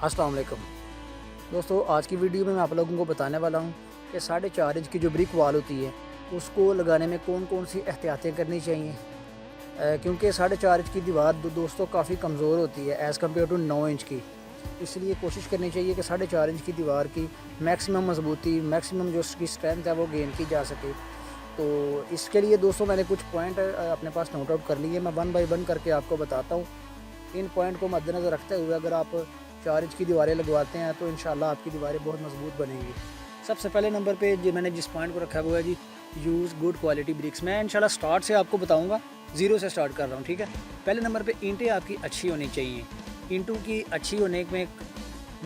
अस्सलाम वालेकुम दोस्तों, आज की वीडियो में मैं आप लोगों को बताने वाला हूँ कि 4.5 इंच की जो ब्रिक वॉल होती है उसको लगाने में कौन कौन सी एहतियातें करनी चाहिए। क्योंकि 4.5 इंच की दीवार दोस्तों काफ़ी कमज़ोर होती है एज़ कम्पेयर टू 9 इंच की। इसलिए कोशिश करनी चाहिए कि 4.5 इंच की दीवार की मैक्सिमम मजबूती, मैक्सिमम जो उसकी स्ट्रेंथ है वो गेन की जा सके। तो इसके लिए दोस्तों मैंने कुछ पॉइंट अपने पास नोट आउट कर लिए, मैं वन बाई वन करके आपको बताता हूँ। इन पॉइंट को मद्देनज़र रखते हुए अगर आप 4 इंच की दीवारें लगवाते हैं तो इंशाल्लाह आपकी दीवारें बहुत मजबूत बनेंगी। सबसे पहले नंबर पे जो मैंने जिस पॉइंट को रखा हुआ है जी, यूज़ गुड क्वालिटी ब्रिक्स। मैं इंशाल्लाह स्टार्ट से आपको बताऊंगा, ज़ीरो से स्टार्ट कर रहा हूँ, ठीक है। पहले नंबर पे ईंटें आपकी अच्छी होनी चाहिए। ईंटों की अच्छी होने में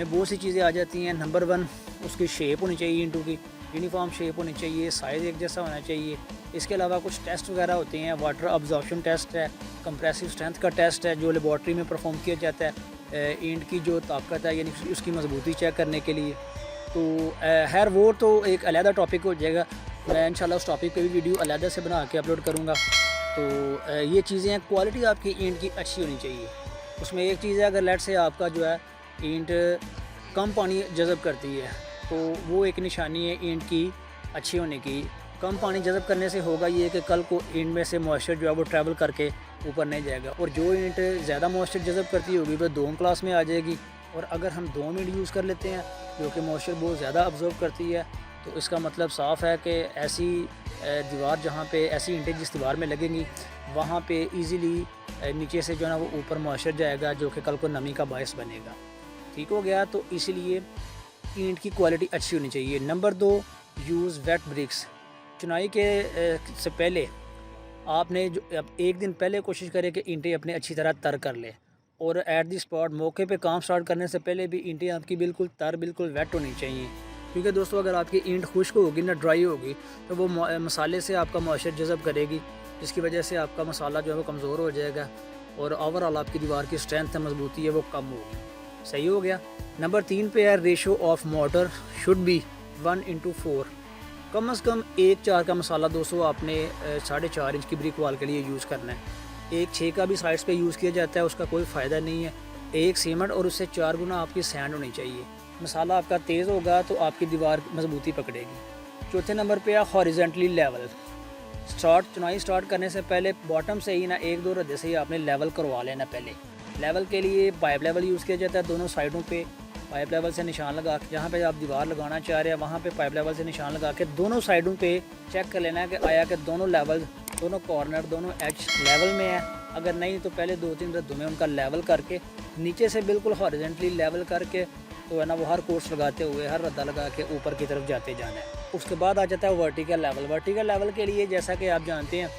बहुत सी चीज़ें आ जाती हैं। नंबर वन, उसकी शेप होनी चाहिए, ईंटों की यूनिफॉर्म शेप होनी चाहिए, साइज़ एक जैसा होना चाहिए। इसके अलावा कुछ टेस्ट वगैरह होते हैं, वाटर अब्जॉर्प्शन टेस्ट है, कंप्रेसिव स्ट्रेंथ का टेस्ट है जो लेबॉर्ट्री में परफॉर्म किया जाता है ईंट की जो ताकत है यानी उसकी मजबूती चेक करने के लिए। तो खैर वो तो एक अलहदा टॉपिक हो जाएगा, मैं इंशाल्लाह उस टॉपिक पे भी वीडियो अलहदा से बना के अपलोड करूँगा। तो ये चीज़ें हैं, क्वालिटी आपकी ईंट की अच्छी होनी चाहिए। उसमें एक चीज़ है, अगर लेट से आपका जो है ईंट कम पानी जज़ब करती है तो वो एक निशानी है ईंट की अच्छी होने की। कम पानी जज़ब करने से होगा ये कि कल को ईंट में से मॉइस्चर जो है वो ट्रैवल करके ऊपर नहीं जाएगा, और जो ईंट ज़्यादा मॉइस्चर जज़ब करती होगी वो दोम क्लास में आ जाएगी। और अगर हम दोम ईंट यूज़ कर लेते हैं जो कि मॉइस्चर बहुत ज़्यादा ऑब्जर्व करती है, तो इसका मतलब साफ़ है कि ऐसी दीवार जहाँ पे ऐसी ईंटें जिस दीवार में लगेंगी वहाँ पे इजीली नीचे से जो है ना वो ऊपर मॉइस्चर जाएगा जो कि कल को नमी का बायस बनेगा। ठीक हो गया। तो इसलिए ईंट की क्वालिटी अच्छी होनी चाहिए। नंबर दो, यूज़ वेट ब्रिक्स। चुनाई के से पहले आपने जो एक दिन पहले कोशिश करें कि ईंटें अपने अच्छी तरह तर कर ले, और एट दी स्पॉट मौके पे काम स्टार्ट करने से पहले भी ईंटें आपकी बिल्कुल तर, बिल्कुल वेट होनी चाहिए। क्योंकि दोस्तों अगर आपकी ईंट खुश्क होगी ना, ड्राई होगी, तो वो मसाले से आपका मॉइस्चर जज़ब करेगी, जिसकी वजह से आपका मसाला जो है वो कमज़ोर हो जाएगा और ओवरऑल आपकी दीवार की स्ट्रेंथ है, मजबूती है, वो कम होगी। सही हो गया। नंबर 3 पे है, ratio of motor should be 1:4। कम से कम 1:4 का मसाला दोस्तों आपने 4.5 इंच की ब्रिक वॉल के लिए यूज़ करना है। 1:6 का भी साइड्स पे यूज़ किया जाता है, उसका कोई फ़ायदा नहीं है। एक सीमेंट और उससे 4 गुना आपकी सैंड होनी चाहिए। मसाला आपका तेज़ होगा तो आपकी दीवार मजबूती पकड़ेगी। चौथे नंबर पे है हॉरिजेंटली लेवल। चुनाई स्टार्ट करने से पहले बॉटम से ही ना 1-2 रद्दे से ही आपने लेवल करवा लेना। पहले लेवल के लिए पाइप लेवल यूज़ किया जाता है। दोनों साइडों पे पाइप लेवल से निशान लगा के, जहाँ पे आप दीवार लगाना चाह रहे हैं वहाँ पे पाइप लेवल से निशान लगा के दोनों साइडों पे चेक कर लेना है कि आया कि दोनों लेवल, दोनों कॉर्नर, दोनों एज लेवल में है। अगर नहीं तो पहले 2-3 रद्दों में उनका लेवल करके नीचे से बिल्कुल हॉरिजेंटली लेवल करके तो है ना वो हर कोर्स लगाते हुए, हर रद्दा लगा के ऊपर की तरफ जाते जाना है। उसके बाद आ जाता है वर्टिकल लेवल। वर्टिकल लेवल के लिए जैसा कि आप जानते हैं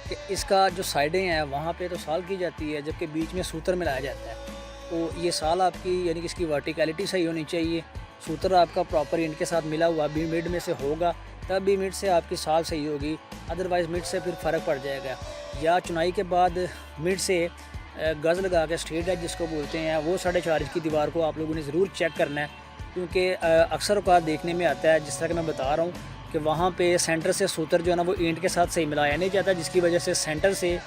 कि इसका जो साइडें हैं वहाँ पे तो साल की जाती है, जबकि बीच में सूत्र मिलाया जाता है। तो ये साल आपकी यानी कि इसकी वर्टिकलिटी सही होनी चाहिए। सूत्र आपका प्रॉपर ईंट के साथ मिला हुआ भी मिड में से होगा, तब भी मिड से आपकी साल सही होगी, अदरवाइज़ मिड से फिर फ़र्क पड़ जाएगा। या चुनाई के बाद मिड से गज़ लगा के स्ट्रेट एज जिसको बोलते हैं, वो 4.5 इंच की दीवार को आप लोगों ने ज़रूर चेक करना है। क्योंकि अक्सर औक़ात देखने में आता है, जिस तरह कि मैं बता रहा हूँ, कि वहाँ पे सेंटर से सूत्र जो है ना वो ईंट के साथ सही मिलाया नहीं जाता, जिसकी वजह से सेंटर से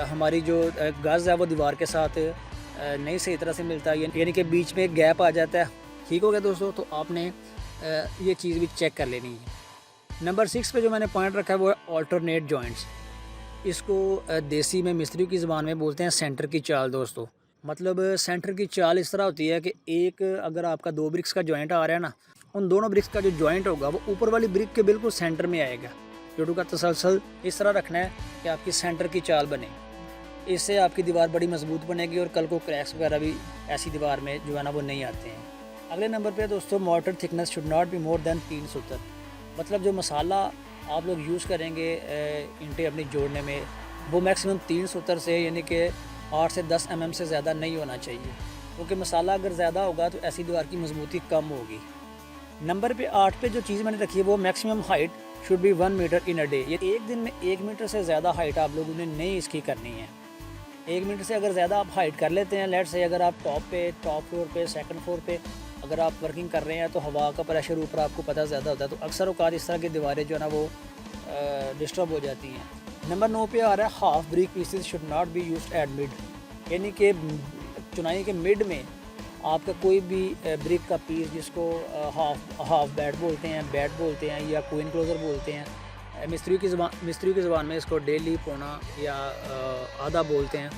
हमारी जो गज़ है वो दीवार के साथ नहीं सही तरह से मिलता, यानी कि बीच में एक गैप आ जाता है। ठीक हो गया दोस्तों। तो आपने ये चीज़ भी चेक कर लेनी है। नंबर 6 पे जो मैंने पॉइंट रखा है वो है ऑल्टरनेट जॉइंट्स। इसको देसी में मिस्त्री की ज़बान में बोलते हैं सेंटर की चाल दोस्तों। मतलब सेंटर की चाल इस तरह होती है कि एक अगर आपका 2 ब्रिक्स का जॉइंट आ रहा है ना, उन दोनों ब्रिक्स का जो जॉइंट होगा वो ऊपर वाली ब्रिक के बिल्कुल सेंटर में आएगा। जोड़ों का तसलसल इस तरह रखना है कि आपकी सेंटर की चाल बने। इससे आपकी दीवार बड़ी मजबूत बनेगी और कल को क्रैक्स वगैरह भी ऐसी दीवार में जो है ना वो नहीं आते हैं। अगले नंबर पे दोस्तों, mortar thickness should not be more than 3 सूत्र। मतलब जो मसाला आप लोग यूज़ करेंगे ईंटें अपनी जोड़ने में, वो मैक्सिमम 3 सूत्र से यानी कि 8 से 10 mm से ज़्यादा नहीं होना चाहिए, क्योंकि मसाला अगर ज़्यादा होगा तो ऐसी दीवार की मजबूती कम होगी। नंबर पे 8 पे जो चीज़ मैंने रखी है वो maximum height should be 1 metre in a day. ये एक दिन में 1 मीटर से ज़्यादा हाइट आप लोगों ने नहीं इसकी करनी है। 1 मीटर से अगर ज़्यादा आप हाइट कर लेते हैं, लेट से अगर आप टॉप फ्लोर पे, सेकंड फ्लोर पे अगर आप वर्किंग कर रहे हैं तो हवा का प्रेशर ऊपर आपको पता ज़्यादा होता है, तो अक्सर औकात इस तरह की दीवारें जो है ना वो डिस्टर्ब हो जाती हैं। नंबर 9 पे आ रहा है half brick pieces should not be used at mid, यानी कि चुनाई के मिड में आपका कोई भी ब्रिक का पीस जिसको हाफ बैट बोलते हैं या क्वीन क्लोज़र बोलते हैं, मिस्त्री की ज़बान में इसको डेली पौना या आधा बोलते हैं।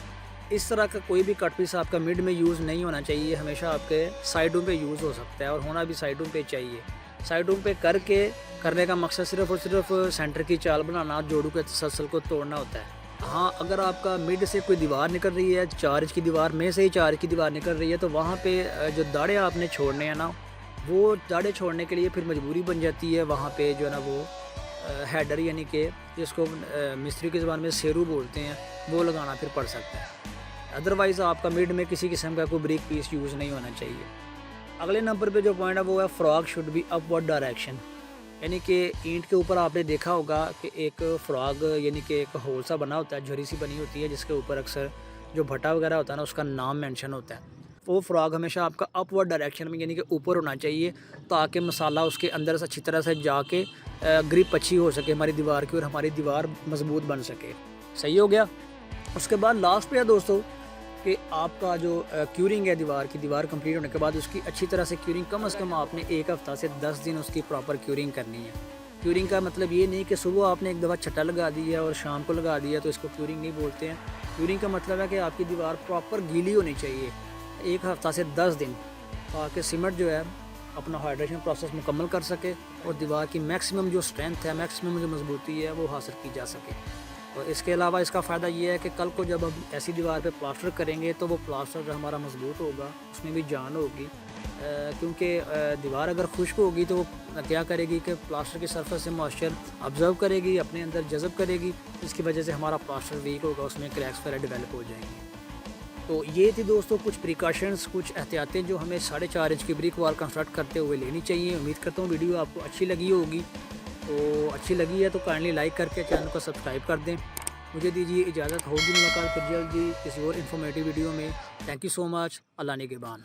इस तरह का कोई भी कट पीस आपका मिड में यूज़ नहीं होना चाहिए, हमेशा आपके साइडों पे यूज़ हो सकता है और होना भी साइडों पे चाहिए। साइडों पे करने का मकसद सिर्फ़ और सिर्फ सेंटर की चाल बनाना, जोड़ों के तसलसल को तोड़ना होता है। हाँ, अगर आपका मिड से कोई दीवार निकल रही है, 4 इंच की दीवार में से ही 4 इंच की दीवार निकल रही है, तो वहाँ पे जो दाढ़े आपने छोड़ने हैं ना, वो दाढ़े छोड़ने के लिए फिर मजबूरी बन जाती है। वहाँ पे जो है ना वो हेडर यानी कि जिसको मिस्त्री की ज़बान में सेरू बोलते हैं, वो लगाना फिर पड़ सकता है। अदरवाइज़ आपका मिड में किसी किस्म का कोई ब्रिक पीस यूज़ नहीं होना चाहिए। अगले नंबर पे जो पॉइंट है वो है frog should be upward direction, यानी कि ईंट के ऊपर आपने देखा होगा कि एक फ्रॉग यानी कि एक होल सा बना होता है, झुरी सी बनी होती है, जिसके ऊपर अक्सर जो भट्टा वगैरह होता है ना उसका नाम मेंशन होता है। वो फ्रॉग हमेशा आपका अपवर्ड डायरेक्शन में यानी कि ऊपर होना चाहिए, ताकि मसाला उसके अंदर से अच्छी तरह से जाके ग्रिप अच्छी हो सके हमारी दीवार की और हमारी दीवार मजबूत बन सके। सही हो गया। उसके बाद लास्ट पे है दोस्तों कि आपका जो क्यूरिंग है दीवार कंप्लीट होने के बाद उसकी अच्छी तरह से क्यूरिंग कम से कम आपने 1 हफ़्ता से 10 दिन उसकी प्रॉपर क्यूरिंग करनी है। क्यूरिंग का मतलब ये नहीं कि सुबह आपने एक दफ़ा छट्टा लगा दिया और शाम को लगा दिया तो इसको क्यूरिंग नहीं बोलते हैं। क्यूरिंग का मतलब है कि आपकी दीवार प्रॉपर गीली होनी चाहिए 1 हफ़्ता से 10 दिन, ताकि सीमेंट जो है अपना हाइड्रेशन प्रोसेस मुकम्मल कर सके और दीवार की मैक्सिमम जो स्ट्रेंथ है, मैक्सिमम जो मजबूती है वो हासिल की जा सके। और इसके अलावा इसका फ़ायदा ये है कि कल को जब हम ऐसी दीवार पे प्लास्टर करेंगे तो वो प्लास्टर हमारा मजबूत होगा, उसमें भी जान होगी। क्योंकि दीवार अगर खुश्क होगी तो वो क्या करेगी कि प्लास्टर की सरफेस से मॉइस्चर ऑब्जर्व करेगी, अपने अंदर जज़ब करेगी, जिसकी वजह से हमारा प्लास्टर वीक होगा, उसमें क्रैक्स वगैरह डेवलप हो जाएंगे। तो ये थी दोस्तों कुछ प्रिकॉशंस, कुछ एहतियातें जो हमें 4.5 इंच की ब्रिक वॉल कंस्ट्रक्ट करते हुए लेनी चाहिए। उम्मीद करता हूँ वीडियो आपको अच्छी लगी होगी। तो अच्छी लगी है तो काइंडली लाइक करके चैनल को सब्सक्राइब कर दें। मुझे दीजिए इजाज़त, होगी मुलाकात फिर जल्दी किसी और इन्फॉर्मेटिव वीडियो में। Thank you so much. Allah निगहबान।